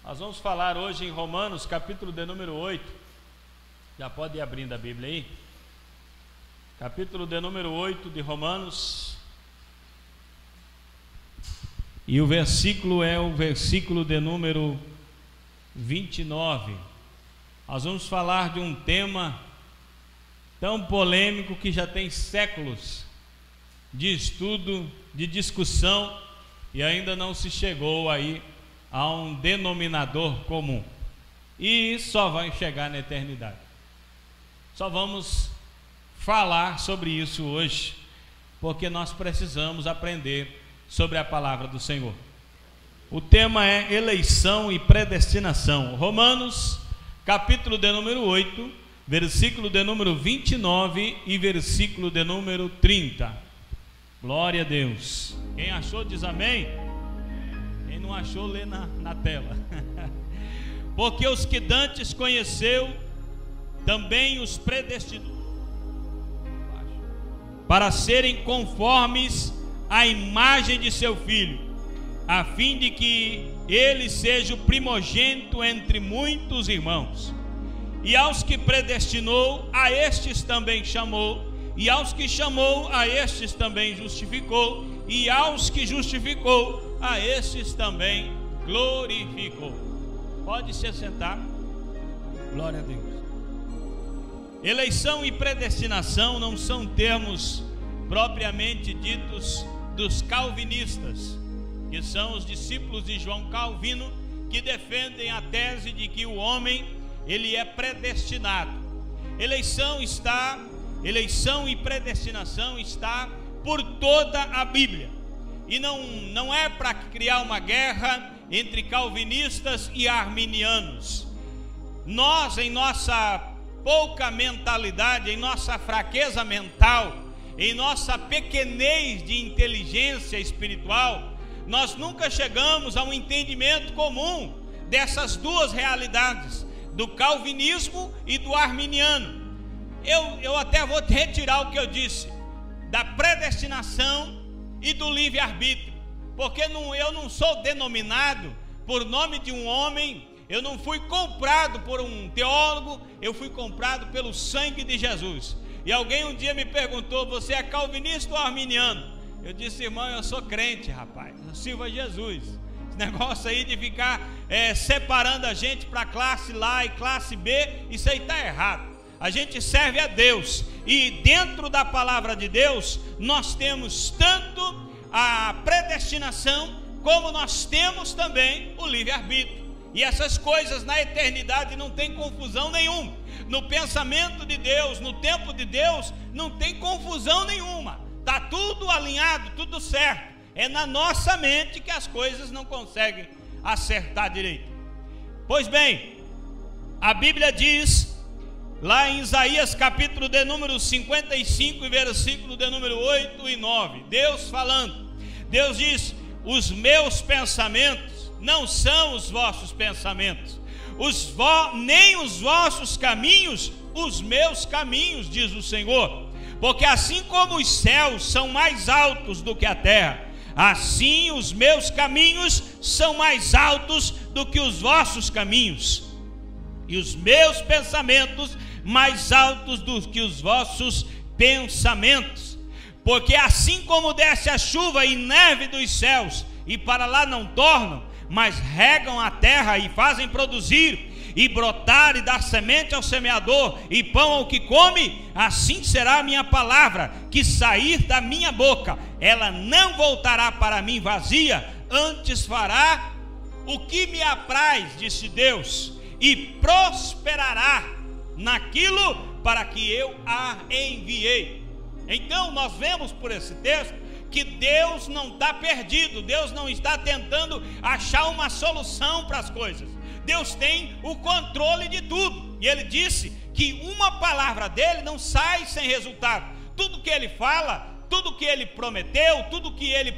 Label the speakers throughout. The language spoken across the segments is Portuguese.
Speaker 1: Nós vamos falar hoje em Romanos, capítulo de número 8. Já pode ir abrindo a Bíblia aí. Capítulo de número 8 de Romanos. E o versículo é o versículo de número 29. Nós vamos falar de um tema tão polêmico que já tem séculos de estudo, de discussão, e ainda não se chegou aí a um denominador comum. E só vai chegar na eternidade. Só vamos falar sobre isso hoje, porque nós precisamos aprender sobre a palavra do Senhor. O tema é eleição e predestinação. Romanos, capítulo de número 8, versículo de número 29 e versículo de número 30. Glória a Deus. Quem achou diz amém. Quem não achou, lê na tela. Porque os que dantes conheceu, também os predestinou para serem conformes à imagem de seu Filho, a fim de que ele seja o primogênito entre muitos irmãos. E aos que predestinou, a estes também chamou, e aos que chamou, a estes também justificou, e aos que justificou, a estes também glorificou. Pode se assentar. Glória a Deus. Eleição e predestinação não são termos propriamente ditos dos calvinistas, que são os discípulos de João Calvino, que defendem a tese de que o homem ele é predestinado. Eleição e predestinação está por toda a Bíblia. E não é para criar uma guerra entre calvinistas e arminianos. Nós, em nossa pouca mentalidade, em nossa fraqueza mental, em nossa pequenez de inteligência espiritual, nós nunca chegamos a um entendimento comum dessas duas realidades, do calvinismo e do arminiano. Eu até vou retirar o que eu disse da predestinação e do livre-arbítrio, porque eu não sou denominado por nome de um homem. Eu não fui comprado por um teólogo, eu fui comprado pelo sangue de Jesus. E alguém um dia me perguntou: você é calvinista ou arminiano? Eu disse: irmão, eu sou crente, rapaz, eu sirvo a Jesus. Esse negócio aí de ficar separando a gente para classe A e classe B, isso aí está errado. A gente serve a Deus, e dentro da palavra de Deus nós temos tanto a predestinação, como nós temos também o livre-arbítrio. E essas coisas na eternidade não tem confusão nenhuma. No pensamento de Deus, no tempo de Deus, não tem confusão nenhuma. Está tudo alinhado, tudo certo. É na nossa mente que as coisas não conseguem acertar direito. Pois bem, a Bíblia diz, lá em Isaías capítulo de número 55 e versículo de número 8 e 9, Deus falando, Deus diz: os meus pensamentos não são os vossos pensamentos, nem os vossos caminhos, os meus caminhos, diz o Senhor. Porque assim como os céus são mais altos do que a terra, assim os meus caminhos são mais altos do que os vossos caminhos, e os meus pensamentos mais altos do que os vossos pensamentos. Porque assim como desce a chuva e neve dos céus, e para lá não tornam, mas regam a terra e fazem produzir e brotar e dar semente ao semeador e pão ao que come, assim será a minha palavra que sair da minha boca. Ela não voltará para mim vazia, antes fará o que me apraz, disse Deus, e prosperará naquilo para que eu a enviei. Então nós vemos por esse texto que Deus não está perdido, Deus não está tentando achar uma solução para as coisas. Deus tem o controle de tudo, e Ele disse que uma palavra dele não sai sem resultado. Tudo que Ele fala, tudo que Ele prometeu, tudo que Ele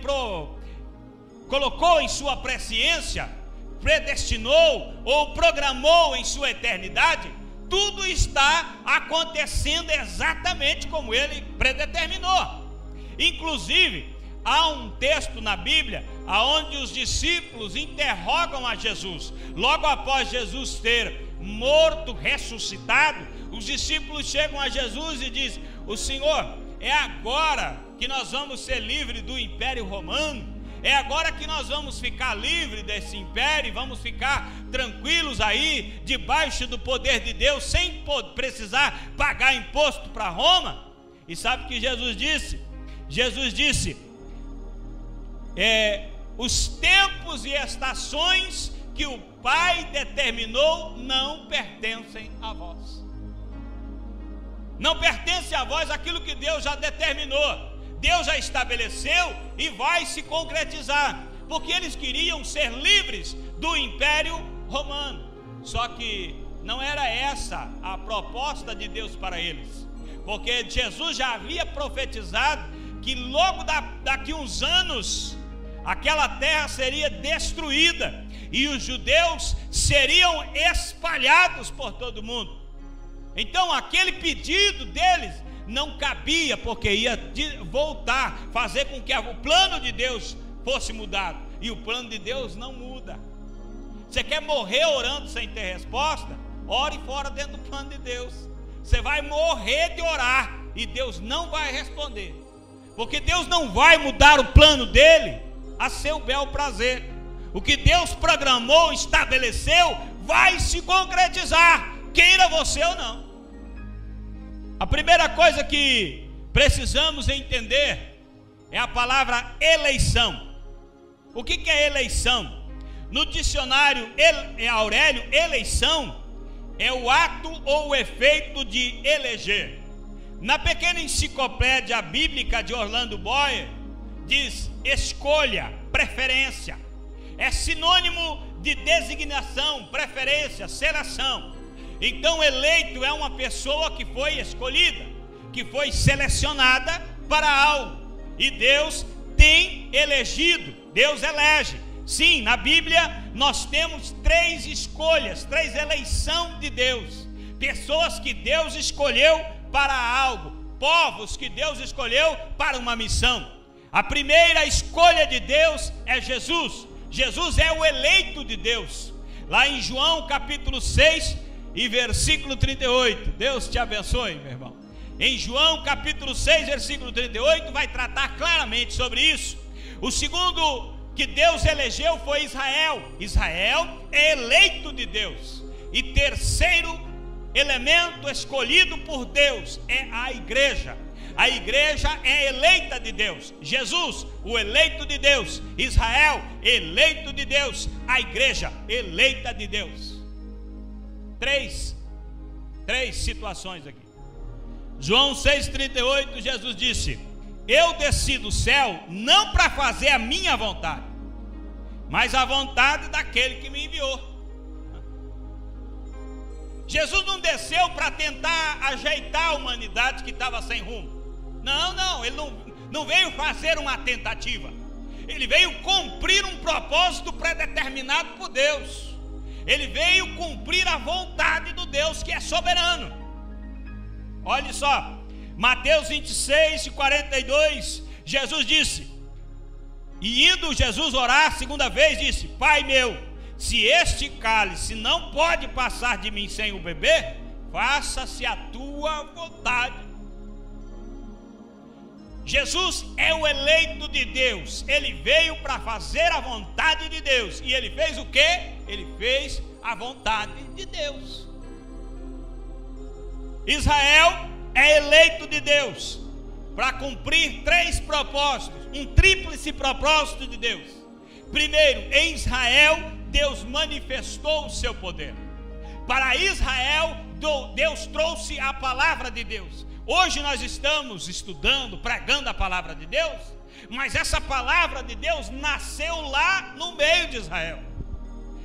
Speaker 1: colocou em sua presciência, predestinou ou programou em sua eternidade, tudo está acontecendo exatamente como Ele predeterminou. Inclusive, há um texto na Bíblia onde os discípulos interrogam a Jesus. Logo após Jesus ter morto, ressuscitado, os discípulos chegam a Jesus e dizem: o Senhor, é agora que nós vamos ser livres do Império Romano? É agora que nós vamos ficar livres desse império e vamos ficar tranquilos aí, debaixo do poder de Deus, sem precisar pagar imposto para Roma? E sabe o que Jesus disse? Jesus disse: os tempos e estações que o Pai determinou não pertencem a vós. Não pertence a vós aquilo que Deus já determinou. Deus já estabeleceu e vai se concretizar, porque eles queriam ser livres do Império Romano. Só que não era essa a proposta de Deus para eles, porque Jesus já havia profetizado que logo daqui uns anos aquela terra seria destruída e os judeus seriam espalhados por todo o mundo. Então aquele pedido deles não cabia, porque ia voltar, fazer com que o plano de Deus fosse mudado. E o plano de Deus não muda. Você quer morrer orando sem ter resposta? Ore fora dentro do plano de Deus. Você vai morrer de orar e Deus não vai responder, porque Deus não vai mudar o plano dele a seu bel prazer. O que Deus programou, estabeleceu, vai se concretizar, queira você ou não. A primeira coisa que precisamos entender é a palavra eleição. O que é eleição? No dicionário Aurélio, eleição é o ato ou o efeito de eleger. Na pequena enciclopédia bíblica de Orlando Boyer, diz escolha, preferência. É sinônimo de designação, preferência, seleção. Então eleito é uma pessoa que foi escolhida, que foi selecionada para algo. E Deus tem elegido, Deus elege. Sim, na Bíblia nós temos 3 escolhas, 3 eleições de Deus. Pessoas que Deus escolheu para algo, povos que Deus escolheu para uma missão. A primeira escolha de Deus é Jesus. Jesus é o eleito de Deus. Lá em João capítulo 6 e versículo 38, Deus te abençoe, meu irmão. Em João capítulo 6, versículo 38, vai tratar claramente sobre isso. O segundo que Deus elegeu foi Israel. Israel é eleito de Deus. E terceiro elemento escolhido por Deus é a igreja. A igreja é eleita de Deus. Jesus, o eleito de Deus. Israel, eleito de Deus. A igreja, eleita de Deus. Três situações aqui. João 6,38, Jesus disse: eu desci do céu não para fazer a minha vontade, mas a vontade daquele que me enviou. Jesus não desceu para tentar ajeitar a humanidade que estava sem rumo. Não, ele não veio fazer uma tentativa. Ele veio cumprir um propósito predeterminado por Deus. Ele veio cumprir a vontade do Deus que é soberano. Olha só, Mateus 26:42, Jesus disse, e indo Jesus orar a segunda vez, disse: Pai meu, se este cálice não pode passar de mim sem o beber, faça-se a tua vontade. Jesus é o eleito de Deus. Ele veio para fazer a vontade de Deus. E ele fez o quê? Ele fez a vontade de Deus. Israel é eleito de Deus para cumprir 3 propósitos, um tríplice propósito de Deus. Primeiro, em Israel, Deus manifestou o seu poder. Para Israel, Deus trouxe a palavra de Deus. Hoje nós estamos estudando, pregando a palavra de Deus, mas essa palavra de Deus nasceu lá no meio de Israel.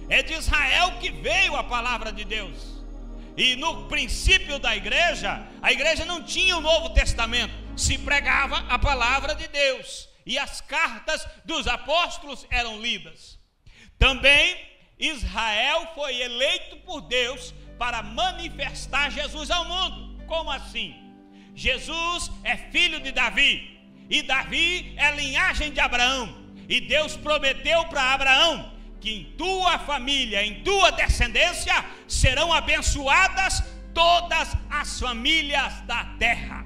Speaker 1: É de Israel que veio a palavra de Deus. E no princípio da igreja, a igreja não tinha o Novo Testamento, se pregava a palavra de Deus, e as cartas dos apóstolos eram lidas. Também Israel foi eleito por Deus para manifestar Jesus ao mundo. Como assim? Jesus é filho de Davi. E Davi é linhagem de Abraão. E Deus prometeu para Abraão que em tua família, em tua descendência, serão abençoadas todas as famílias da terra.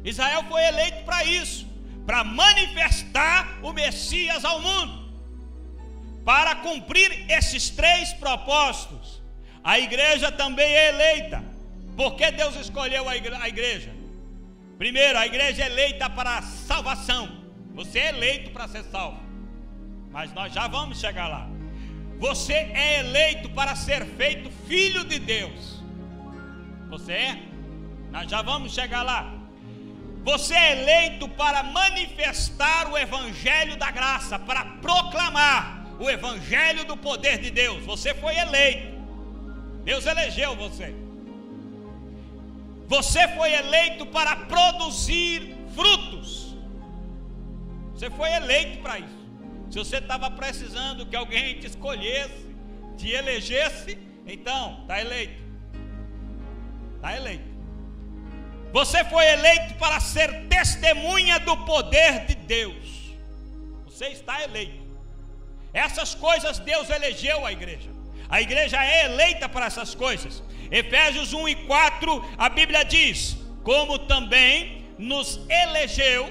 Speaker 1: Israel foi eleito para isso, para manifestar o Messias ao mundo, para cumprir esses 3 propósitos. A igreja também é eleita. Por que Deus escolheu a igreja? Primeiro, a igreja é eleita para a salvação. Você é eleito para ser salvo, mas nós já vamos chegar lá. Você é eleito para ser feito filho de Deus. Você é? Nós já vamos chegar lá. Você é eleito para manifestar o evangelho da graça, para proclamar o evangelho do poder de Deus. Você foi eleito. Deus elegeu você. Você foi eleito para produzir frutos. Você foi eleito para isso. Se você estava precisando que alguém te escolhesse, te elegesse, então está eleito. Está eleito. Você foi eleito para ser testemunha do poder de Deus. Você está eleito. Essas coisas Deus elegeu a igreja. A igreja é eleita para essas coisas. Efésios 1:4, a Bíblia diz: como também nos elegeu,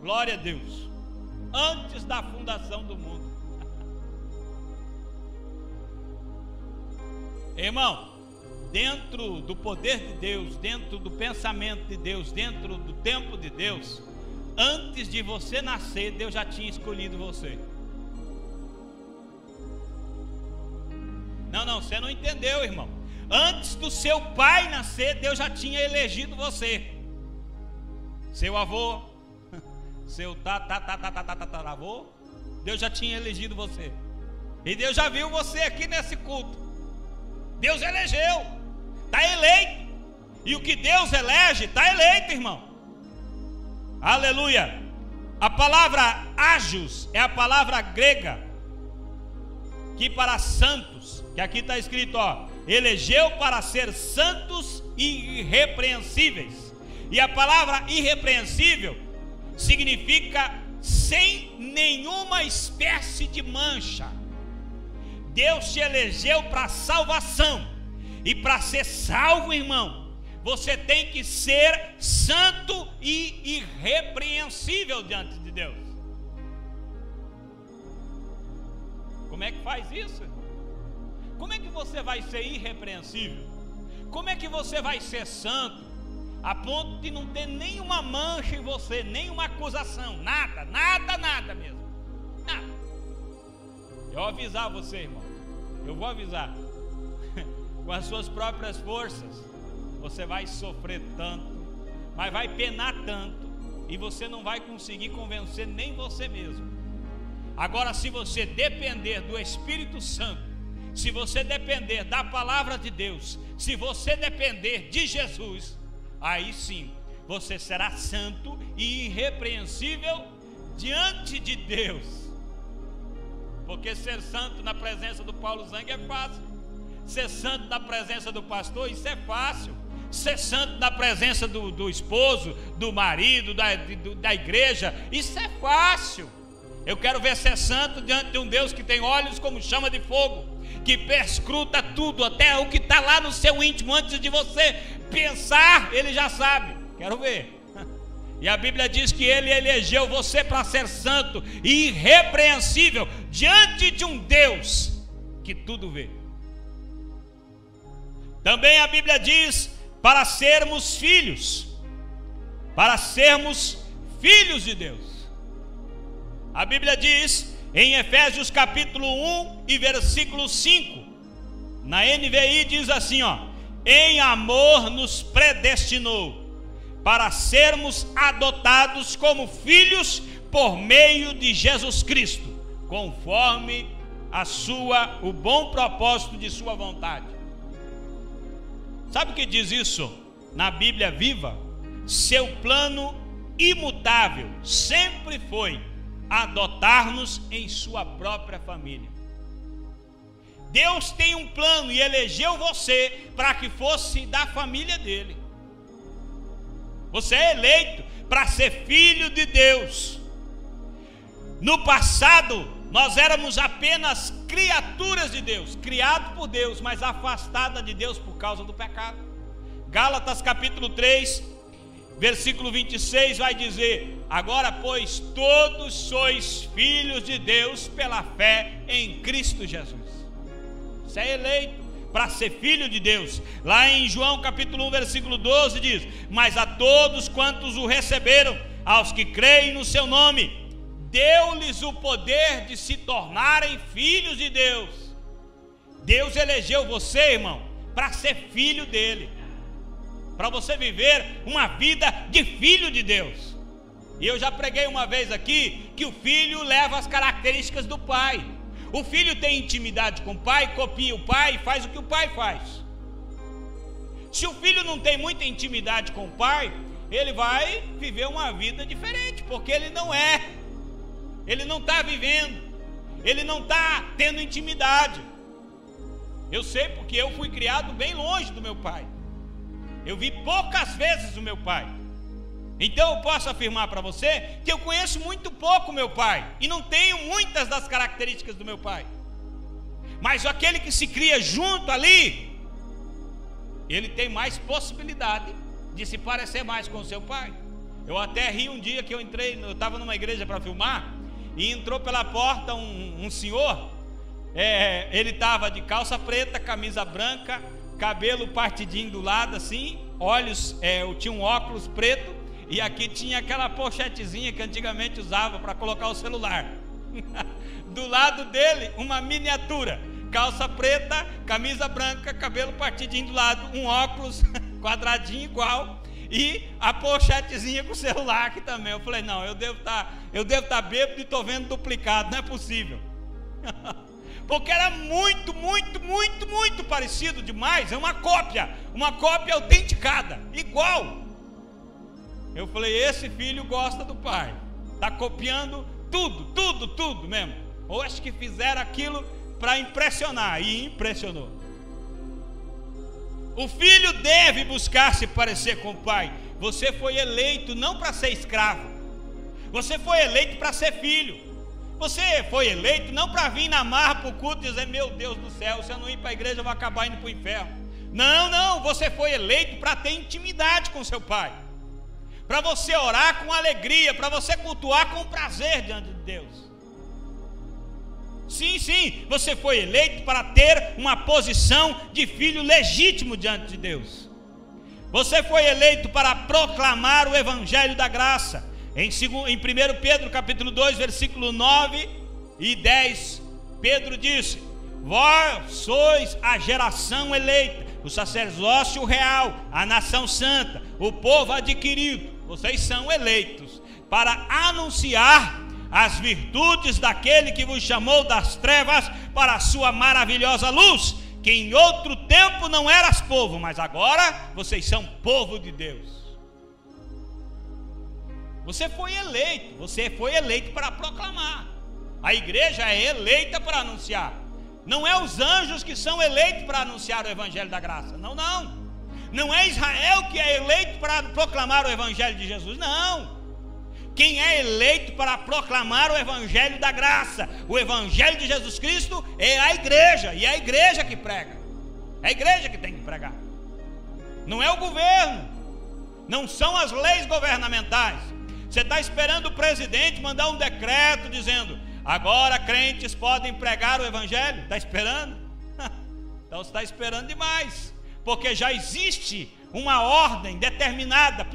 Speaker 1: glória a Deus, antes da fundação do mundo. Irmão, dentro do poder de Deus, dentro do pensamento de Deus, dentro do tempo de Deus, antes de você nascer, Deus já tinha escolhido você. Não, você não entendeu, irmão. Antes do seu pai nascer, Deus já tinha elegido você. Seu avô, seu tataravô, Deus já tinha elegido você. E Deus já viu você aqui nesse culto. Deus elegeu, está eleito. E o que Deus elege, está eleito, irmão. Aleluia. A palavra ágios é a palavra grega, que para santos, que aqui está escrito, ó, elegeu para ser santos e irrepreensíveis. E a palavra irrepreensível significa sem nenhuma espécie de mancha. Deus te elegeu para salvação. E para ser salvo, irmão, você tem que ser santo e irrepreensível diante de Deus. Como é que faz isso? Como é que você vai ser irrepreensível? Como é que você vai ser santo a ponto de não ter nenhuma mancha em você, nenhuma acusação, nada mesmo, nada. Eu vou avisar você, irmão, eu vou avisar. Com as suas próprias forças você vai sofrer tanto, mas vai penar tanto, e você não vai conseguir convencer nem você mesmo. Agora, se você depender do Espírito Santo, se você depender da palavra de Deus, se você depender de Jesus, aí sim, você será santo e irrepreensível diante de Deus. Porque ser santo na presença do Paulo Zang é fácil. Ser santo na presença do pastor, isso é fácil. Ser santo na presença do esposo, do marido, da igreja, isso é fácil. Eu quero ver ser santo diante de um Deus que tem olhos como chama de fogo, que perscruta tudo, até o que está lá no seu íntimo. Antes de você pensar, Ele já sabe. Quero ver. E a Bíblia diz que Ele elegeu você para ser santo e irrepreensível diante de um Deus que tudo vê. Também a Bíblia diz para sermos filhos de Deus. A Bíblia diz em Efésios capítulo 1 e versículo 5, na NVI diz assim, ó: em amor nos predestinou para sermos adotados como filhos por meio de Jesus Cristo, conforme o bom propósito de sua vontade. Sabe o que diz isso na Bíblia Viva? Seu plano imutável sempre foi adotar-nos em sua própria família. Deus tem um plano e elegeu você para que fosse da família dele. Você é eleito para ser filho de Deus. No passado, nós éramos apenas criaturas de Deus, criados por Deus, mas afastadas de Deus por causa do pecado. Gálatas capítulo 3, versículo 26 vai dizer: agora, pois, todos sois filhos de Deus pela fé em Cristo Jesus. Você é eleito para ser filho de Deus. Lá em João capítulo 1, versículo 12 diz: mas a todos quantos o receberam, aos que creem no seu nome, deu-lhes o poder de se tornarem filhos de Deus. Deus elegeu você, irmão, para ser filho dele, para você viver uma vida de filho de Deus. E eu já preguei uma vez aqui que o filho leva as características do pai. O filho tem intimidade com o pai, copia o pai e faz o que o pai faz. Se o filho não tem muita intimidade com o pai, ele vai viver uma vida diferente, porque ele não está vivendo, ele não está tendo intimidade. Eu sei, porque eu fui criado bem longe do meu pai. Eu vi poucas vezes o meu pai. Então eu posso afirmar para você que eu conheço muito pouco o meu pai, e não tenho muitas das características do meu pai. Mas aquele que se cria junto ali, ele tem mais possibilidade de se parecer mais com o seu pai. Eu até ri um dia que eu estava numa igreja para filmar, e entrou pela porta um senhor. Ele estava de calça preta, camisa branca, cabelo partidinho do lado assim, olhos, tinha um óculos preto, e aqui tinha aquela pochetezinha que antigamente usava para colocar o celular. Do lado dele, uma miniatura, calça preta, camisa branca, cabelo partidinho do lado, um óculos quadradinho igual, e a pochetezinha com o celular aqui também. Eu falei: não, eu devo estar bêbado e estou vendo duplicado, não é possível. Porque era muito, muito, muito, muito parecido demais. É uma cópia autenticada, igual. Eu falei: esse filho gosta do pai, está copiando tudo mesmo. Ou acho que fizeram aquilo para impressionar, e impressionou. O filho deve buscar se parecer com o pai. Você foi eleito não para ser escravo, você foi eleito para ser filho. Você foi eleito não para vir na marra para o culto e dizer: meu Deus do céu, se eu não ir para a igreja eu vou acabar indo para o inferno. Não, você foi eleito para ter intimidade com seu pai, para você orar com alegria, para você cultuar com prazer diante de Deus. Sim, você foi eleito para ter uma posição de filho legítimo diante de Deus. Você foi eleito para proclamar o evangelho da graça. Em 1 Pedro capítulo 2, versículo 9 e 10, Pedro disse: vós sois a geração eleita, o sacerdócio real, a nação santa, o povo adquirido. Vocês são eleitos para anunciar as virtudes daquele que vos chamou das trevas para a sua maravilhosa luz, que em outro tempo não eras povo, mas agora vocês são povo de Deus. Você foi eleito para proclamar. A igreja é eleita para anunciar. Não é os anjos que são eleitos para anunciar o evangelho da graça. Não é Israel que é eleito para proclamar o evangelho de Jesus. Não. Quem é eleito para proclamar o evangelho da graça, o evangelho de Jesus Cristo, é a igreja. E é a igreja que prega. É a igreja que tem que pregar. Não é o governo. Não são as leis governamentais. Você está esperando o presidente mandar um decreto dizendo: agora crentes podem pregar o evangelho? Está esperando? Então você está esperando demais, porque já existe uma ordem determinada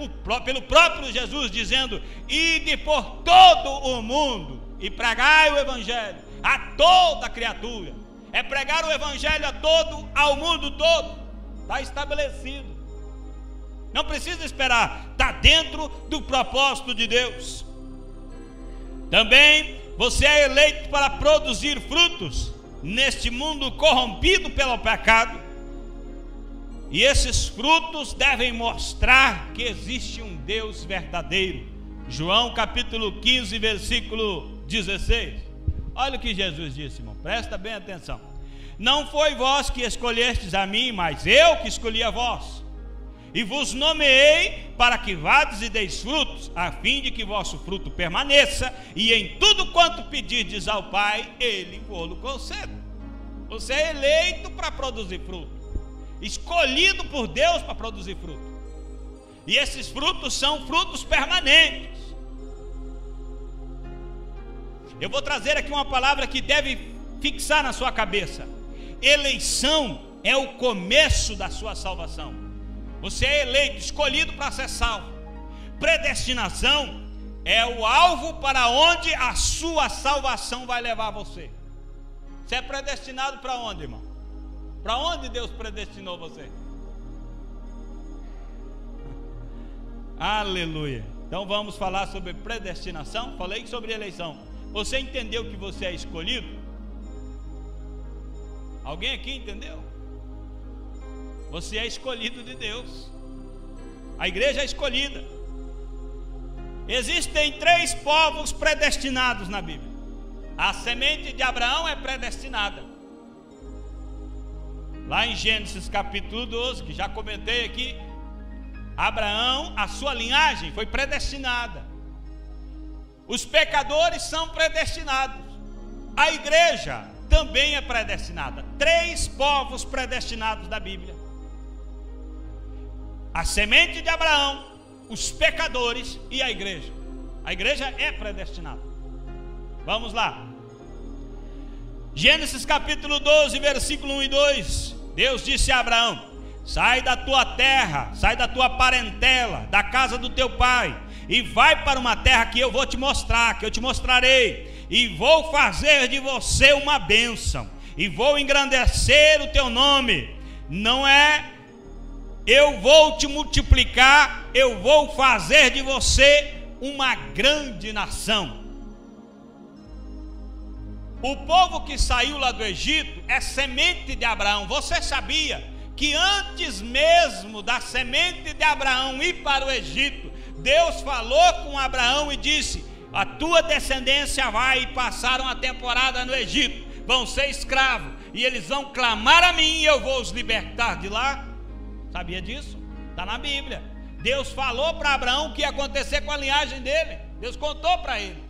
Speaker 1: pelo próprio Jesus, dizendo: ide por todo o mundo e pregai o evangelho a toda criatura. É pregar o evangelho ao mundo todo. Está estabelecido. Não precisa esperar, está dentro do propósito de Deus. Também você é eleito para produzir frutos neste mundo corrompido pelo pecado, e esses frutos devem mostrar que existe um Deus verdadeiro. João capítulo 15, versículo 16. Olha o que Jesus disse, irmão, presta bem atenção: não foi vós que escolhestes a mim, mas eu que escolhi a vós, e vos nomeei para que vades e deis frutos, a fim de que vosso fruto permaneça, e em tudo quanto pedirdes ao Pai, Ele vos conceda. Você é eleito para produzir fruto, escolhido por Deus para produzir fruto, e esses frutos são frutos permanentes. Eu vou trazer aqui uma palavra que deve fixar na sua cabeça: eleição é o começo da sua salvação. Você é eleito, escolhido para ser salvo. Predestinação é o alvo para onde a sua salvação vai levar você. Você é predestinado para onde, irmão? Para onde Deus predestinou você? Aleluia. Então vamos falar sobre predestinação. Falei sobre eleição. Você entendeu que você é escolhido? Alguém aqui entendeu? Você é escolhido de Deus. A igreja é escolhida. Existem 3 povos predestinados na Bíblia. A semente de Abraão é predestinada. Lá em Gênesis capítulo 12, que já comentei aqui, Abraão, a sua linhagem foi predestinada. Os pecadores são predestinados. A igreja também é predestinada. 3 povos predestinados da Bíblia: a semente de Abraão, os pecadores e a igreja. A igreja é predestinada. Vamos lá. Gênesis capítulo 12, versículo 1 e 2. Deus disse a Abraão: sai da tua terra, sai da tua parentela, da casa do teu pai, e vai para uma terra que eu vou te mostrar, que eu te mostrarei, e vou fazer de você uma bênção, e vou engrandecer o teu nome. Não é eu vou te multiplicar, eu vou fazer de você uma grande nação. O povo que saiu lá do Egito é semente de Abraão. Você sabia que antes mesmo da semente de Abraão ir para o Egito, Deus falou com Abraão e disse: a tua descendência vai, e passaram a temporada no Egito, vão ser escravos, e eles vão clamar a mim, e eu vou os libertar de lá. Sabia disso? Está na Bíblia. Deus falou para Abraão o que ia acontecer com a linhagem dele. Deus contou para ele.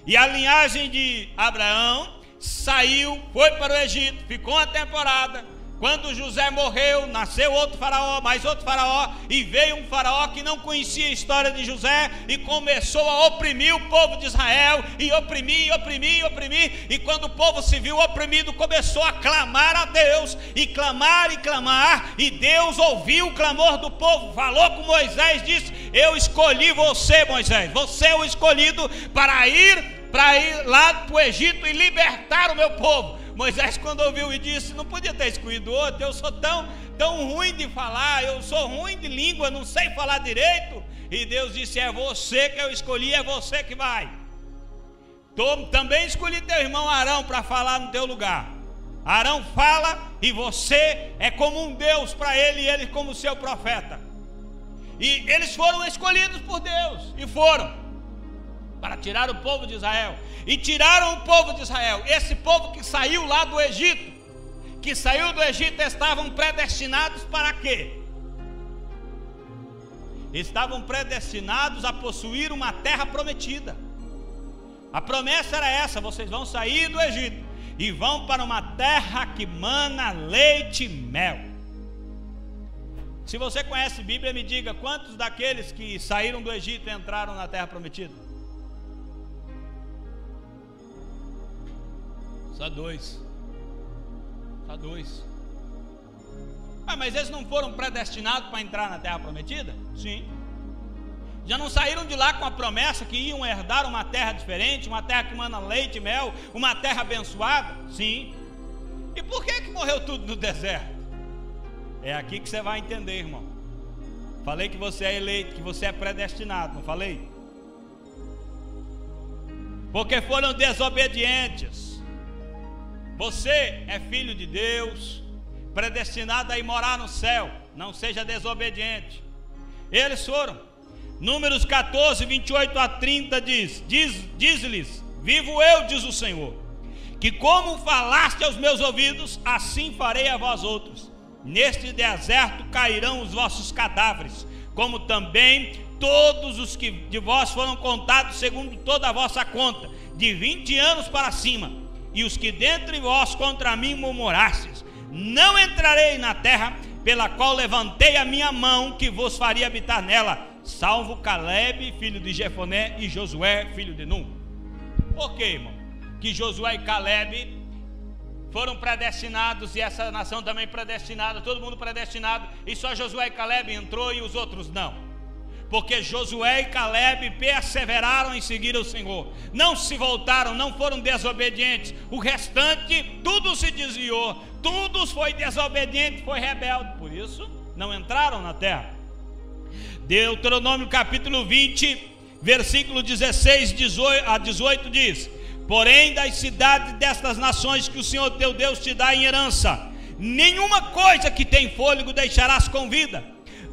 Speaker 1: E a linhagem de Abraão saiu, foi para o Egito, ficou uma temporada. Quando José morreu, nasceu outro faraó, mais outro faraó, e veio um faraó que não conhecia a história de José, e começou a oprimir o povo de Israel, e oprimir, e quando o povo se viu oprimido, começou a clamar a Deus, e clamar, e Deus ouviu o clamor do povo, falou com Moisés, disse: eu escolhi você, Moisés, você é o escolhido para ir lá para o Egito e libertar o meu povo. Moisés, quando ouviu, e disse: não podia ter escolhido outro, eu sou tão ruim de falar, eu sou ruim de língua, não sei falar direito. E Deus disse: é você que eu escolhi, é você que vai. Também escolhi teu irmão Arão para falar no teu lugar. Arão fala, e você é como um Deus para ele, e ele como seu profeta. E eles foram escolhidos por Deus, e foram para tirar o povo de Israel. E tiraram o povo de Israel. Esse povo que saiu lá do Egito, estavam predestinados para quê? Estavam predestinados a possuir uma terra prometida. A promessa era essa: vocês vão sair do Egito e vão para uma terra que mana leite e mel. Se você conhece Bíblia, me diga quantos daqueles que saíram do Egito entraram na terra prometida? Só 2. Mas eles não foram predestinados para entrar na terra prometida? Sim. Já não saíram de lá com a promessa que iam herdar uma terra diferente, uma terra que mana leite e mel, uma terra abençoada? Sim. E por que morreu tudo no deserto? É aqui que você vai entender, irmão. Falei que você é eleito, que você é predestinado, não falei? Porque foram desobedientes. Você é filho de Deus, predestinado a ir morar no céu. Não seja desobediente. Eles foram. Números 14, 28 a 30 diz-lhes: vivo eu, diz o Senhor, que como falaste aos meus ouvidos, assim farei a vós outros. neste deserto cairão os vossos cadáveres, como também todos os que de vós foram contados segundo toda a vossa conta, de 20 anos para cima, e os que dentre vós contra mim murmurastes. Não entrarei na terra pela qual levantei a minha mão, que vos faria habitar nela, salvo Calebe, filho de Jefoné, e Josué, filho de Nun. Por que, irmão? Que Josué e Calebe foram predestinados, e essa nação também predestinada, todo mundo predestinado, e só Josué e Calebe entrou e os outros não. Porque Josué e Calebe perseveraram em seguir o Senhor, não se voltaram, não foram desobedientes. O restante, tudo se desviou, tudo foi desobediente, foi rebelde, por isso não entraram na terra. Deuteronômio capítulo 20, versículo 16 a 18 diz: porém das cidades destas nações que o Senhor teu Deus te dá em herança, nenhuma coisa que tem fôlego deixarás com vida,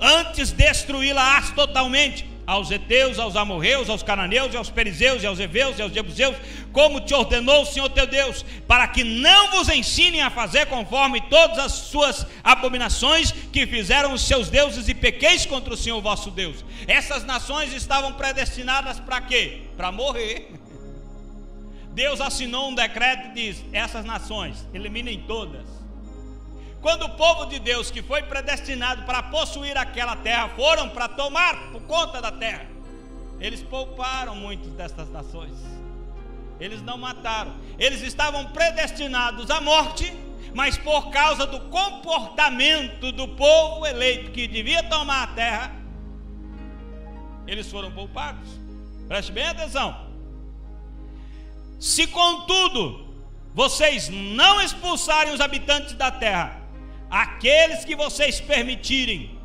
Speaker 1: antes destruí-la-ás totalmente, aos heteus, aos amorreus, aos cananeus, e aos perizeus, e aos heveus, e aos jebuseus, como te ordenou o Senhor teu Deus, para que não vos ensinem a fazer conforme todas as suas abominações que fizeram os seus deuses, e pequeis contra o Senhor vosso Deus. Essas nações estavam predestinadas para quê? Para morrer. Deus assinou um decreto e diz: essas nações, eliminem todas. Quando o povo de Deus, que foi predestinado para possuir aquela terra, foram para tomar por conta da terra, eles pouparam muitas destas nações. Eles não mataram. Eles estavam predestinados à morte, mas por causa do comportamento do povo eleito que devia tomar a terra, eles foram poupados. Preste bem atenção. Se contudo vocês não expulsarem os habitantes da terra, aqueles que vocês permitirem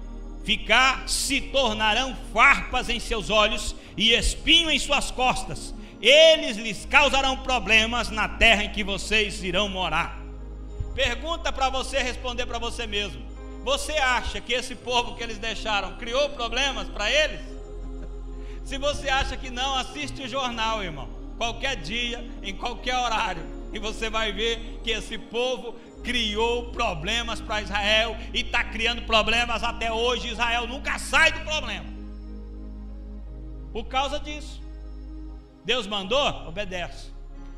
Speaker 1: ficar se tornarão farpas em seus olhos e espinho em suas costas. Eles lhes causarão problemas na terra em que vocês irão morar. Pergunta para você responder para você mesmo: você acha que esse povo que eles deixaram criou problemas para eles? Se você acha que não, assiste o jornal, irmão, qualquer dia, em qualquer horário, e você vai ver que esse povo criou problemas para Israel e está criando problemas até hoje. Israel nunca sai do problema por causa disso. Deus mandou, obedece.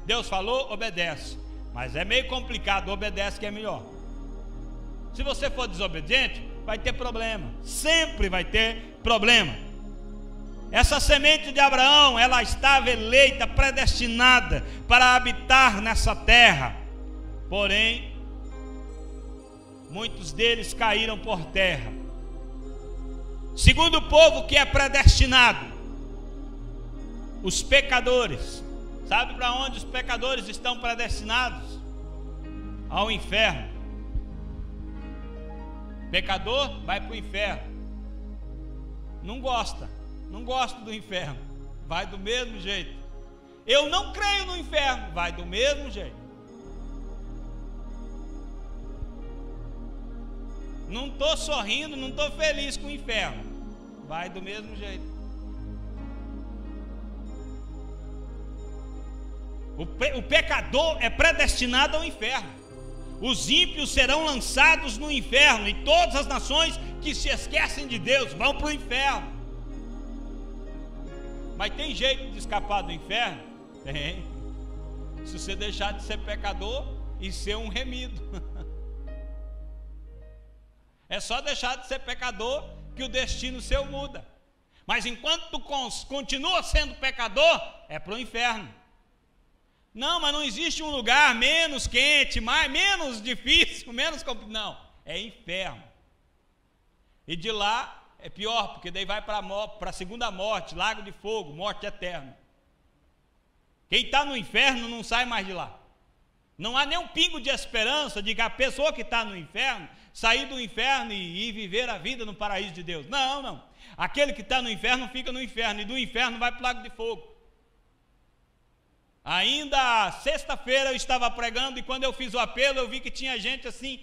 Speaker 1: Deus falou, obedece. Mas é meio complicado, obedece que é melhor. Se você for desobediente, vai ter problema, sempre vai ter problema. Essa semente de Abraão, ela estava eleita, predestinada para habitar nessa terra. Porém, muitos deles caíram por terra. Segundo o povo que é predestinado, os pecadores. Sabe para onde os pecadores estão predestinados? Ao inferno. Pecador vai para o inferno. Não gosta do inferno, vai do mesmo jeito. Eu não creio no inferno, vai do mesmo jeito. Não estou sorrindo, não estou feliz com o inferno, vai do mesmo jeito. O pecador é predestinado ao inferno. Os ímpios serão lançados no inferno, e todas as nações que se esquecem de Deus vão para o inferno. Mas tem jeito de escapar do inferno? Tem. Se você deixar de ser pecador e ser um remido. É só deixar de ser pecador que o destino seu muda. Mas enquanto tu continua sendo pecador, é para o inferno. Não, mas não existe um lugar menos quente, menos difícil, menos complicado. Não, é inferno. E de lá é pior, porque daí vai para a segunda morte, lago de fogo, morte eterna. Quem está no inferno não sai mais de lá. Não há nem um pingo de esperança de que a pessoa que está no inferno sair do inferno e viver a vida no paraíso de Deus. Não, não. Aquele que está no inferno fica no inferno, e do inferno vai para o lago de fogo. Ainda sexta-feira eu estava pregando, e quando eu fiz o apelo, eu vi que tinha gente assim,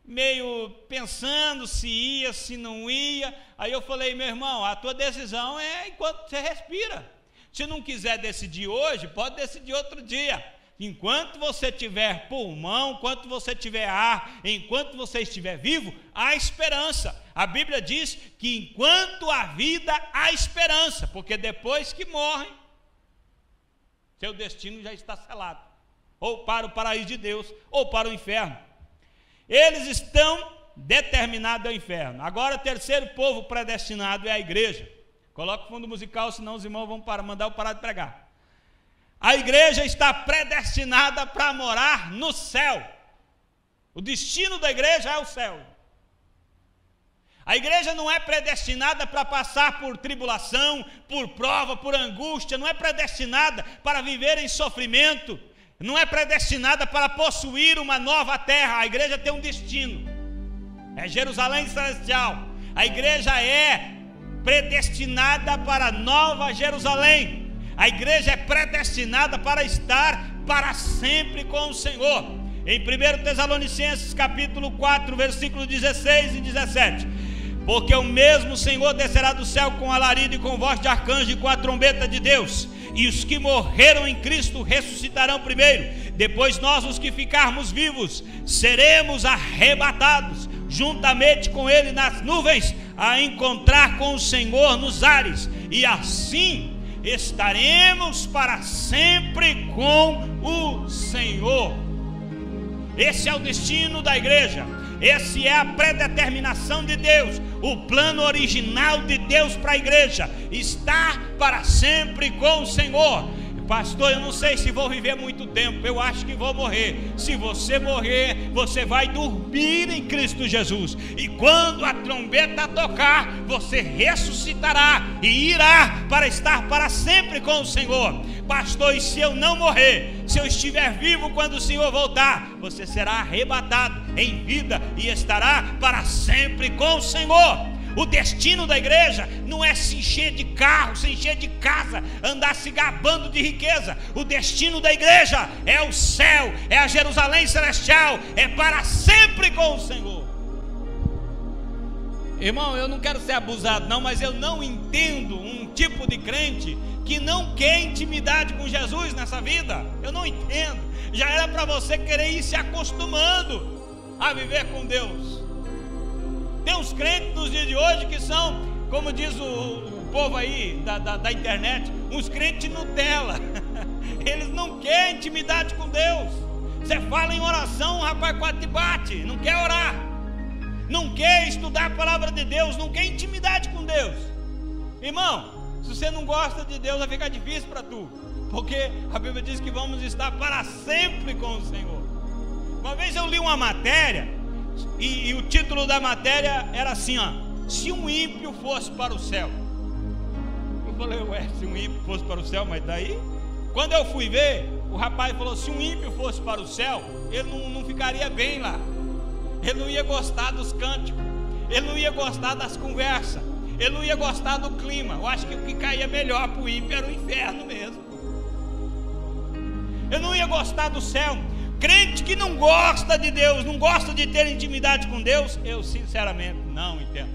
Speaker 1: meio pensando se ia, se não ia. Aí eu falei: meu irmão, a tua decisão é enquanto você respira. Se não quiser decidir hoje, pode decidir outro dia. enquanto você tiver pulmão, enquanto você tiver ar, enquanto você estiver vivo, há esperança. A Bíblia diz que enquanto há vida, há esperança, porque depois que morrem, seu destino já está selado, ou para o paraíso de Deus, ou para o inferno. Eles estão determinados ao inferno. Agora, o terceiro povo predestinado é a igreja. Coloca o fundo musical, senão os irmãos vão mandar eu parar de pregar. A igreja está predestinada para morar no céu. O destino da igreja é o céu. A igreja não é predestinada para passar por tribulação, por prova, por angústia, não é predestinada para viver em sofrimento, não é predestinada para possuir uma nova terra. A igreja tem um destino, é Jerusalém Celestial. A igreja é predestinada para Nova Jerusalém. A igreja é predestinada para estar para sempre com o Senhor. Em 1 Tessalonicenses capítulo 4, versículos 16 e 17: porque o mesmo Senhor descerá do céu com alarido e com voz de arcanjo e com a trombeta de Deus, e os que morreram em Cristo ressuscitarão primeiro. Depois nós, os que ficarmos vivos, seremos arrebatados juntamente com Ele nas nuvens, a encontrar com o Senhor nos ares, e assim estaremos para sempre com o Senhor. Esse é o destino da igreja. Essa é a predeterminação de Deus, o plano original de Deus para a igreja, estar para sempre com o Senhor. Pastor, eu não sei se vou viver muito tempo, eu acho que vou morrer. Se você morrer, você vai dormir em Cristo Jesus, e quando a trombeta tocar, você ressuscitará e irá para estar para sempre com o Senhor. Pastor, e se eu não morrer, se eu estiver vivo quando o Senhor voltar, você será arrebatado em vida e estará para sempre com o Senhor. O destino da igreja não é se encher de carro, se encher de casa, andar se gabando de riqueza. O destino da igreja é o céu, é a Jerusalém Celestial, é para sempre com o Senhor. Irmão, eu não quero ser abusado não, mas eu não entendo um tipo de crente que não quer intimidade com Jesus nessa vida. Eu não entendo. Já era para você querer ir se acostumando a viver com Deus. Tem uns crentes nos dias de hoje que são, como diz o povo aí da internet, uns crentes Nutella. Eles não querem intimidade com Deus. Você fala em oração, o rapaz quase te bate, não quer orar, não quer estudar a palavra de Deus, não quer intimidade com Deus. Irmão, se você não gosta de Deus, vai ficar difícil para tu, porque a Bíblia diz que vamos estar para sempre com o Senhor. Uma vez eu li uma matéria, e o título da matéria era assim, ó: se um ímpio fosse para o céu. Eu falei, ué, se um ímpio fosse para o céu, mas daí? Quando eu fui ver, o rapaz falou, se um ímpio fosse para o céu, ele não ficaria bem lá, ele não ia gostar dos cânticos, ele não ia gostar das conversas, ele não ia gostar do clima. Eu acho que o que caía melhor para o ímpio era o inferno mesmo. Ele não ia gostar do céu. Crente que não gosta de Deus, não gosta de ter intimidade com Deus, eu sinceramente não entendo.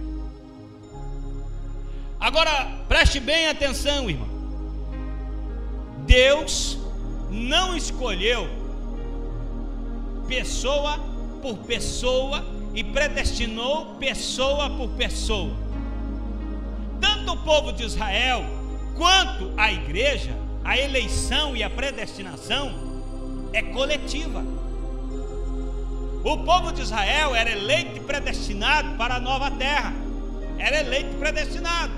Speaker 1: Agora, preste bem atenção, irmão. Deus não escolheu pessoa por pessoa e predestinou pessoa por pessoa. Tanto o povo de Israel quanto a igreja, a eleição e a predestinação é coletiva. O povo de Israel era eleito e predestinado para a nova terra, era eleito e predestinado.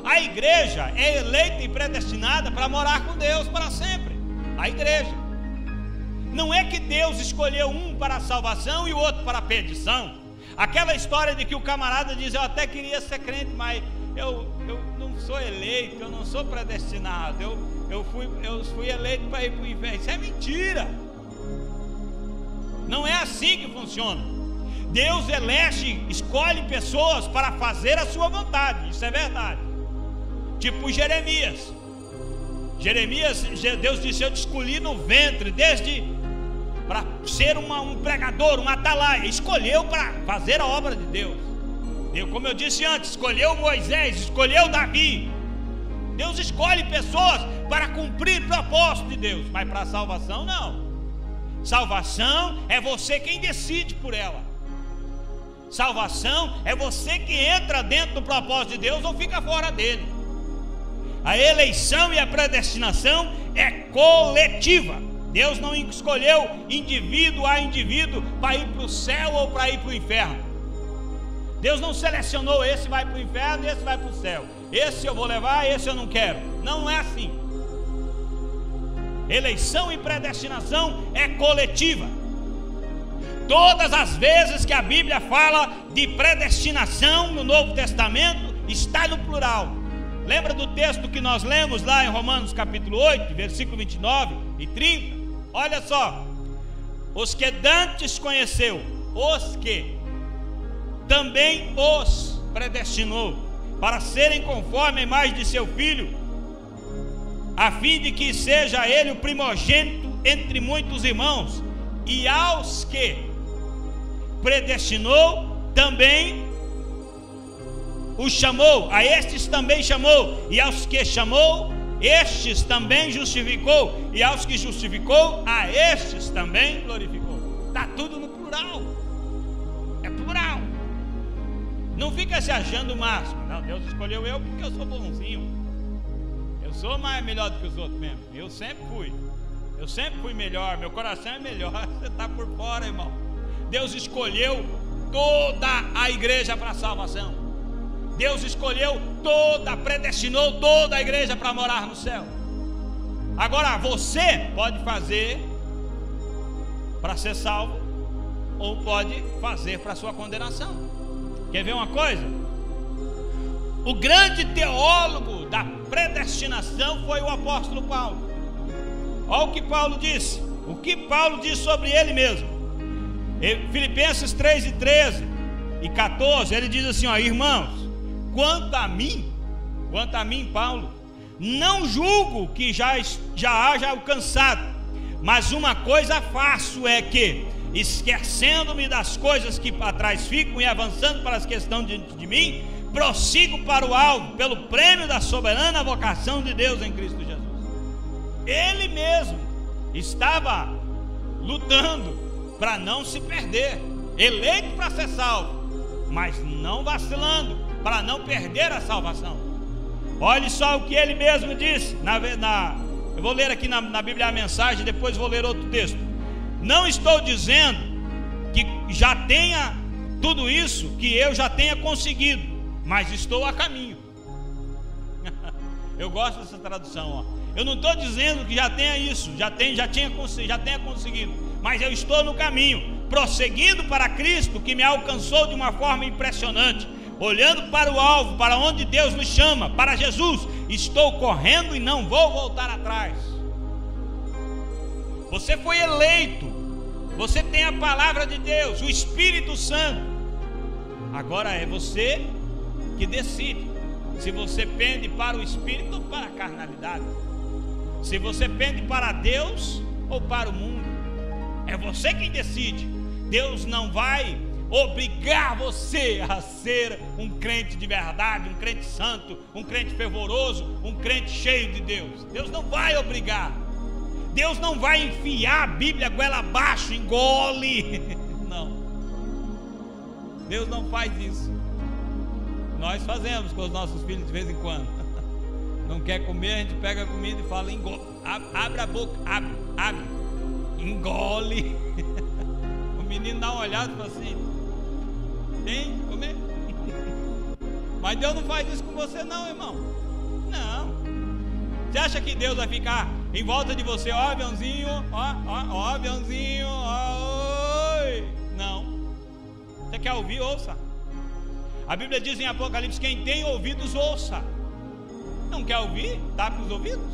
Speaker 1: A igreja é eleita e predestinada para morar com Deus para sempre. A igreja não é que Deus escolheu um para a salvação e o outro para a perdição. Aquela história de que o camarada diz, eu até queria ser crente, mas eu não sou eleito, eu não sou predestinado, eu fui eleito para ir para o inferno. Isso é mentira. Não é assim que funciona. Deus elege, escolhe pessoas para fazer a sua vontade. Isso é verdade. Tipo Jeremias. Deus disse, eu te escolhi no ventre, desde para ser um pregador, um atalaia. Escolheu para fazer a obra de Deus. Como eu disse antes, escolheu Moisés, escolheu Davi. Deus escolhe pessoas para cumprir o propósito de Deus, mas para a salvação não. Salvação é você quem decide por ela. Salvação é você que entra dentro do propósito de Deus ou fica fora dele. A eleição e a predestinação é coletiva. Deus não escolheu indivíduo a indivíduo para ir para o céu ou para ir para o inferno. Deus não selecionou: esse vai para o inferno e esse vai para o céu, esse eu vou levar, esse eu não quero. Não é assim. Eleição e predestinação é coletiva. Todas as vezes que a Bíblia fala de predestinação no Novo Testamento, está no plural. Lembra do texto que nós lemos lá em Romanos capítulo 8, versículo 29 e 30? Olha só: os que dantes conheceu, os que também os predestinou para serem conforme a imagem de seu Filho, a fim de que seja ele o primogênito entre muitos irmãos. E aos que predestinou também os chamou, a estes também chamou, e aos que chamou, estes também justificou, e aos que justificou, a estes também glorificou. Está tudo no plural. É plural. Não fica se achando o máximo. Não, Deus escolheu eu porque eu sou bonzinho. Eu sou melhor do que os outros mesmo. Eu sempre fui melhor. Meu coração é melhor. Você está por fora, irmão. Deus escolheu toda a igreja para a salvação. Deus escolheu predestinou toda a igreja para morar no céu. Agora você pode fazer para ser salvo, ou pode fazer para sua condenação. Quer ver uma coisa? O grande teólogo da predestinação foi o apóstolo Paulo. Olha o que Paulo disse. O que Paulo diz sobre ele mesmo. Filipenses 3:13 e 14, ele diz assim: ó, irmãos, quanto a mim, Paulo, não julgo que já haja alcançado, mas uma coisa faço, é que, esquecendo-me das coisas que para trás ficam e avançando para as que estão diante de mim, prossigo para o alvo, pelo prêmio da soberana vocação de Deus em Cristo Jesus. Ele mesmo estava lutando para não se perder, eleito para ser salvo, mas não vacilando, para não perder a salvação. Olhe só o que ele mesmo disse. Eu vou ler aqui na Bíblia a mensagem, depois vou ler outro texto. Não estou dizendo que já tenha tudo isso, que eu já tenha conseguido, mas estou a caminho. Eu gosto dessa tradução, ó. Eu não estou dizendo que já tenha isso, já tenha conseguido, mas eu estou no caminho, prosseguindo para Cristo, que me alcançou de uma forma impressionante, olhando para o alvo, para onde Deus nos chama, para Jesus. Estou correndo e não vou voltar atrás. Você foi eleito, você tem a palavra de Deus, o Espírito Santo. Agora é você que decide se você pende para o Espírito ou para a carnalidade, se você pende para Deus ou para o mundo. É você quem decide. Deus não vai obrigar você a ser um crente de verdade, um crente santo, um crente fervoroso, um crente cheio de Deus. Deus não vai obrigar. Deus não vai enfiar a Bíblia goela abaixo, engole. Não. Deus não faz isso. Nós fazemos com os nossos filhos de vez em quando. Não quer comer, a gente pega a comida e fala: engole. Abre a boca, abre, engole. O menino dá uma olhada e fala assim: tem que comer? Mas Deus não faz isso com você não, irmão. Não. Você acha que Deus vai ficar em volta de você, ó aviãozinho, ó aviãozinho, ó, oi? Não. Você quer ouvir? Ouça. A Bíblia diz em Apocalipse: quem tem ouvidos, ouça. Não quer ouvir? Tape os ouvidos.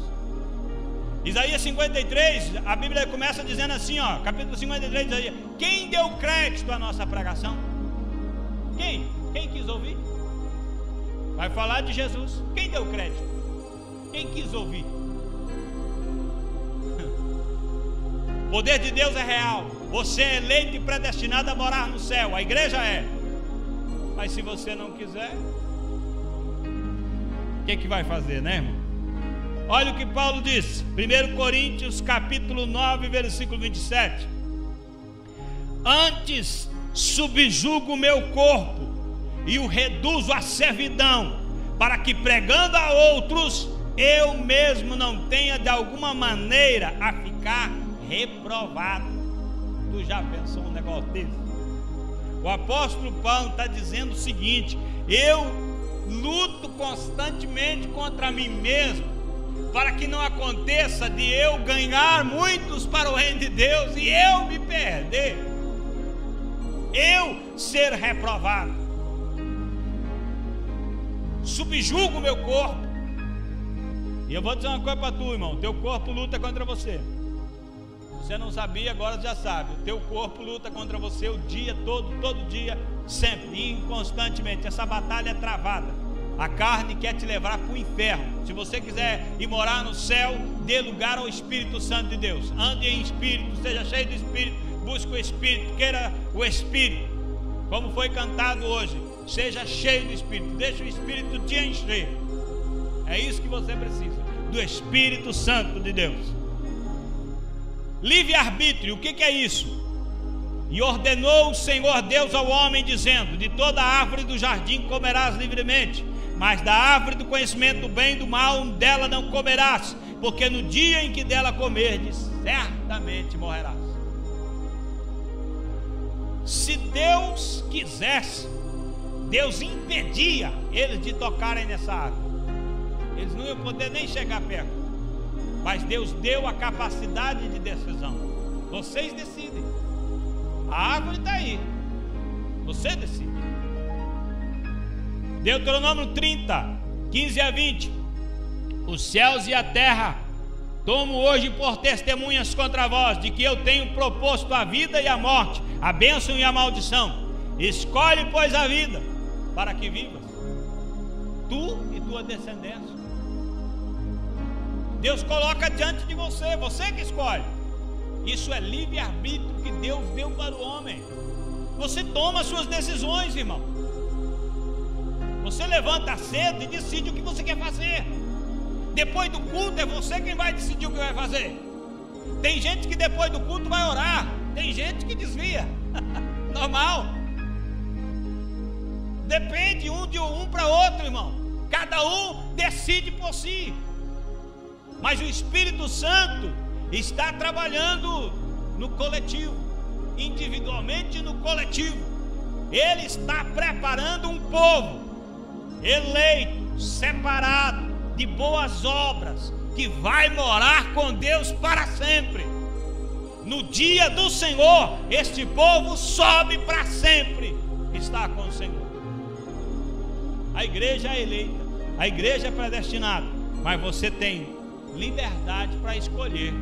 Speaker 1: Isaías 53, a Bíblia começa dizendo assim, ó, capítulo 53 de Isaías: quem deu crédito à nossa pregação? Quem? Quem quis ouvir? Vai falar de Jesus. Quem deu crédito? Quem quis ouvir? O poder de Deus é real. Você é eleito e predestinado a morar no céu. A igreja é. Mas se você não quiser, o que vai fazer, né, irmão? Olha o que Paulo diz, 1 Coríntios capítulo 9, versículo 27. Antes subjugo o meu corpo e o reduzo à servidão, para que pregando a outros, eu mesmo não tenha de alguma maneira a ficar reprovado. Tu já pensou um negócio desse? O apóstolo Paulo está dizendo o seguinte: eu luto constantemente contra mim mesmo, para que não aconteça de eu ganhar muitos para o reino de Deus e eu me perder, eu ser reprovado. Subjugo o meu corpo. E eu vou dizer uma coisa para tu, irmão: teu corpo luta contra você. Você não sabia, agora já sabe. O teu corpo luta contra você o dia todo dia, sempre, inconstantemente. Essa batalha é travada. A carne quer te levar para o inferno. Se você quiser ir morar no céu, dê lugar ao Espírito Santo de Deus. Ande em Espírito, seja cheio de Espírito, busque o Espírito, queira o Espírito. Como foi cantado hoje, seja cheio do Espírito, deixa o Espírito te encher. É isso que você precisa, do Espírito Santo de Deus. Livre-arbítrio, o que é isso? E ordenou o Senhor Deus ao homem, dizendo: de toda árvore do jardim comerás livremente, mas da árvore do conhecimento do bem e do mal, dela não comerás, porque no dia em que dela comerdes, certamente morrerás. Se Deus quisesse, Deus impedia eles de tocarem nessa árvore. Eles não iam poder nem chegar perto. Mas Deus deu a capacidade de decisão. Vocês decidem. A árvore está aí. Você decide. Deuteronômio 30, 15 a 20. Os céus e a terra tomo hoje por testemunhas contra vós, de que eu tenho proposto a vida e a morte, a bênção e a maldição. Escolhe, pois, a vida, para que vivas, tu e tua descendência. Deus coloca diante de você, você que escolhe. Isso é livre-arbítrio que Deus deu para o homem. Você toma as suas decisões, irmão. Você levanta cedo e decide o que você quer fazer. Depois do culto é você quem vai decidir o que vai fazer. Tem gente que depois do culto vai orar, tem gente que desvia. Normal. Depende de um para outro, irmão. Cada um decide por si. Mas o Espírito Santo está trabalhando no coletivo, individualmente no coletivo. Ele está preparando um povo eleito, separado, de boas obras, que vai morar com Deus para sempre. No dia do Senhor, este povo sobe para sempre, está com o Senhor. A igreja é eleita, a igreja é predestinada, mas você tem liberdade para escolher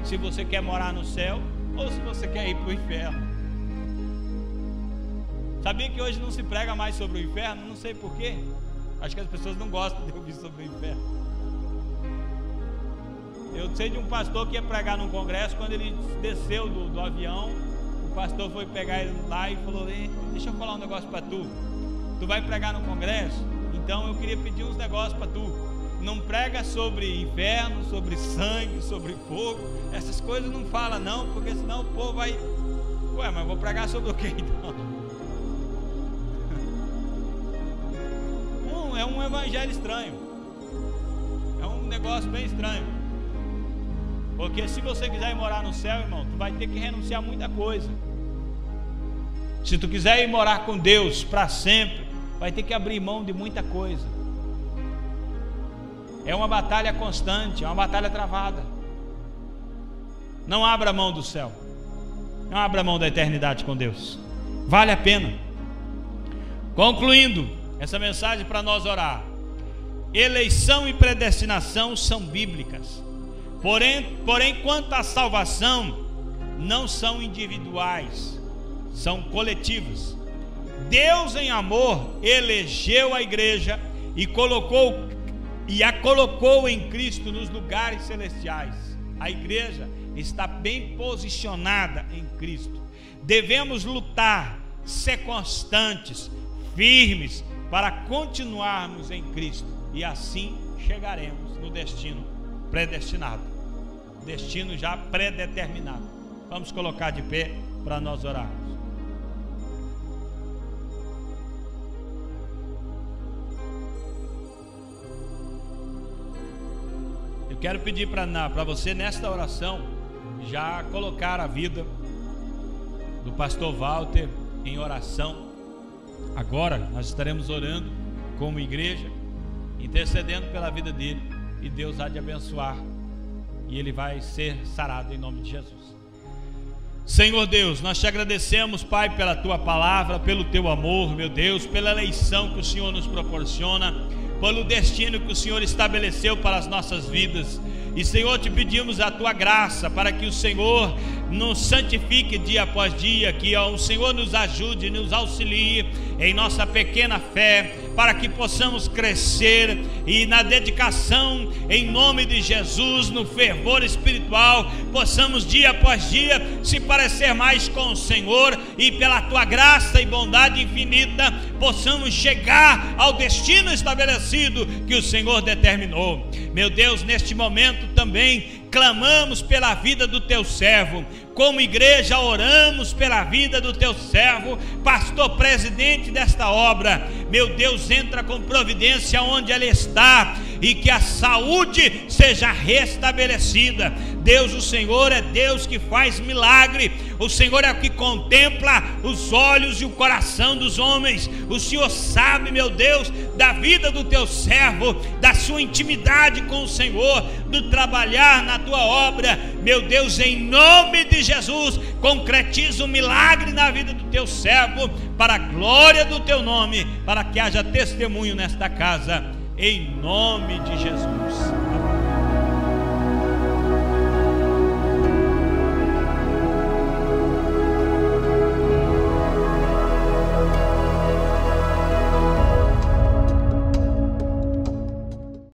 Speaker 1: se você quer morar no céu ou se você quer ir para o inferno. Sabia que hoje não se prega mais sobre o inferno? Não sei porquê. Acho que as pessoas não gostam de ouvir sobre o inferno. Eu sei de um pastor que ia pregar num congresso. Quando ele desceu do avião, o pastor foi pegar ele lá e falou: deixa eu falar um negócio para tu. Tu vai pregar no congresso? Então eu queria pedir uns negócios para tu. Não prega sobre inferno, sobre sangue, sobre fogo. Essas coisas não fala não, porque senão o povo vai... Ué, mas vou pregar sobre o que então? É um evangelho estranho. É um negócio bem estranho. Porque se você quiser ir morar no céu, irmão, tu vai ter que renunciar a muita coisa. Se tu quiser ir morar com Deus para sempre, vai ter que abrir mão de muita coisa. É uma batalha constante, é uma batalha travada. Não abra mão do céu. Não abra mão da eternidade com Deus. Vale a pena. Concluindo essa mensagem para nós orar. Eleição e predestinação são bíblicas. Porém, quanto à salvação, não são individuais, são coletivas. Deus, em amor, elegeu a igreja e a colocou em Cristo nos lugares celestiais. A igreja está bem posicionada em Cristo. Devemos lutar, ser constantes, firmes, para continuarmos em Cristo, e assim chegaremos no destino predestinado, destino já predeterminado. Vamos colocar de pé para nós orarmos. Eu quero pedir para você nesta oração já colocar a vida do pastor Walter em oração. Agora nós estaremos orando como igreja, intercedendo pela vida dele, e Deus há de abençoar, e ele vai ser sarado em nome de Jesus. Senhor Deus, nós te agradecemos, Pai, pela tua palavra, pelo teu amor, meu Deus, pela eleição que o Senhor nos proporciona, pelo destino que o Senhor estabeleceu para as nossas vidas. E Senhor, te pedimos a tua graça para que o Senhor nos santifique dia após dia, que o Senhor nos ajude, nos auxilie em nossa pequena fé, para que possamos crescer e na dedicação em nome de Jesus, no fervor espiritual, possamos dia após dia se parecer mais com o Senhor, e pela tua graça e bondade infinita possamos chegar ao destino estabelecido que o Senhor determinou. Meu Deus, neste momento também clamamos pela vida do teu servo. Como igreja oramos pela vida do teu servo, pastor presidente desta obra. Meu Deus, entra com providência onde ele está, e que a saúde seja restabelecida. Deus, o Senhor é Deus que faz milagre. O Senhor é o que contempla os olhos e o coração dos homens. O Senhor sabe, meu Deus, da vida do teu servo, da sua intimidade com o Senhor, do trabalhar na tua obra. Meu Deus, em nome de Jesus, concretiza um milagre na vida do teu servo, para a glória do teu nome, para que haja testemunho nesta casa, em nome de Jesus.